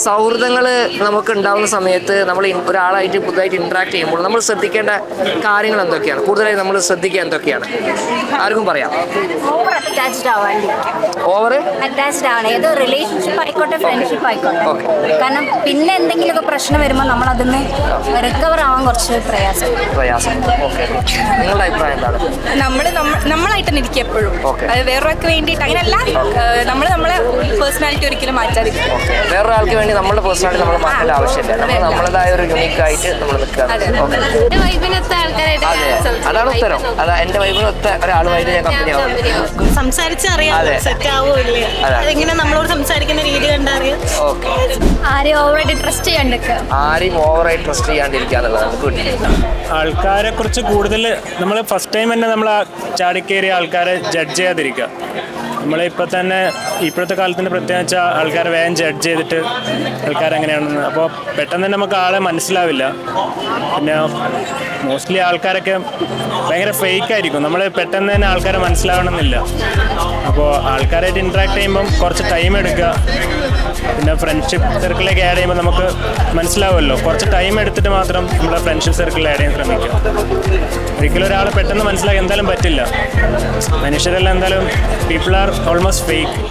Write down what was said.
സൗഹൃദങ്ങൾ നമുക്ക് ഉണ്ടാകുന്ന സമയത്ത് നമ്മൾ ഒരാളായിട്ട് പുതുതായിട്ട് ഇൻട്രാക്ട് ചെയ്യുമ്പോൾ നമ്മൾ ശ്രദ്ധിക്കേണ്ട കാര്യങ്ങൾ എന്തൊക്കെയാണ്? കൂടുതലായി നമ്മൾ ശ്രദ്ധിക്കുക എന്തൊക്കെയാണ്? ആർക്കും പറയാം. ഓവർ അറ്റാച്ച്ഡ് ആവാണ്ടിരിക്കുക. ഓവർ അറ്റാച്ച്ഡ് ആണ്, ഏത് റിലേഷൻഷിപ്പ് ആയിക്കോട്ടെ ഫ്രണ്ട്ഷിപ്പ് ആയിക്കോട്ടെ. ഓക്കെ. കാരണം പിന്നെ എന്തെങ്കിലുമൊക്കെ പ്രശ്നം വരുമ്പോൾ നമ്മൾ അതിന് റിക്കവർ ആവാൻ കുറച്ച് പ്രയാസം. ഓക്കെ. നിങ്ങളുടെ അഭിപ്രായം എന്താണ്? നമ്മളായിട്ട് തന്നെ ഇരിക്കും എപ്പോഴും. Okay. അത് വേറൊരാൾക്ക് വേണ്ടിയിട്ട് അങ്ങനെയല്ല, നമ്മളെ പേഴ്സണാലിറ്റി ഒരിക്കലും മാറ്റാതിരിക്കും. ഓക്കെ. വേറൊരാൾക്ക് വേണ്ടി നമ്മുടെ പേഴ്സണാലിറ്റി നമ്മൾ മാറ്റേണ്ട ആവശ്യമില്ല. നമ്മൾ നമ്മുടേതായ ഒരു യുണീക്ക് ആയിട്ട് നമ്മൾ നിൽക്കുക. ഓക്കെ. അതെ, അതാണ് ഉത്തരം. അതാ എൻ്റെ വൈബിനൊത്ത ഒരാളുമായിട്ട് ഞാൻ കമ്പനി ആവും. സംസാരിച്ചറിയാം സെറ്റ് ആവോ ഇല്ല, അതെങ്ങനെ നമ്മളോട് സംസാരിക്കുന്ന രീതി കണ്ടറിയാം. ഓക്കെ. ആരെയും ഓവറായിട്ട് ട്രസ്റ്റ് ചെയ്യാണ്ടിരിക്കുക. ആരെയും ഓവറായി ട്രസ്റ്റ് ചെയ്യാണ്ടിരിക്കുക എന്നുള്ളതാണ് ഗുഡ്. ആൾക്കാരെ കുറിച്ച് കൂടുതൽ നമ്മൾ ഫസ്റ്റ് ടൈം തന്നെ നമ്മൾ ചാടിക്കേറിയ ആൾക്കാരെ ജഡ്ജ് ചെയ്യാതിരിക്കുക. നമ്മളിപ്പോൾ തന്നെ ഇപ്പോഴത്തെ കാലത്തിൻ്റെ പ്രത്യേകത വെച്ചാൽ ആൾക്കാരെ വേഗം ജഡ്ജ് ചെയ്തിട്ട് ആൾക്കാരെങ്ങനെയാണെന്ന്, അപ്പോൾ പെട്ടെന്ന് തന്നെ നമുക്ക് ആളെ മനസ്സിലാവില്ല. പിന്നെ മോസ്റ്റ്ലി ആൾക്കാരൊക്കെ ഭയങ്കര ഫേക്കായിരിക്കും. നമ്മൾ പെട്ടെന്ന് തന്നെ ആൾക്കാരെ മനസ്സിലാവണമെന്നില്ല. അപ്പോൾ ആൾക്കാരായിട്ട് ഇൻട്രാക്ട് ചെയ്യുമ്പം കുറച്ച് ടൈം എടുക്കുക. പിന്നെ ഫ്രണ്ട്ഷിപ്പ് സർക്കിളിലേക്ക് ആഡ് ചെയ്യുമ്പോൾ നമുക്ക് മനസ്സിലാവുമല്ലോ. കുറച്ച് ടൈം എടുത്തിട്ട് മാത്രം നമ്മളെ ഫ്രണ്ട്ഷിപ്പ് സർക്കിളിൽ ആഡ് ചെയ്യാൻ ശ്രമിക്കുക. ഒരിക്കലും ഒരാളെ പെട്ടെന്ന് മനസ്സിലാക്കി എന്തായാലും പറ്റില്ല. മനുഷ്യരെല്ലാം എന്തായാലും പീപ്പിൾ ആർ ഓൾമോസ്റ്റ് ഫേക്ക്.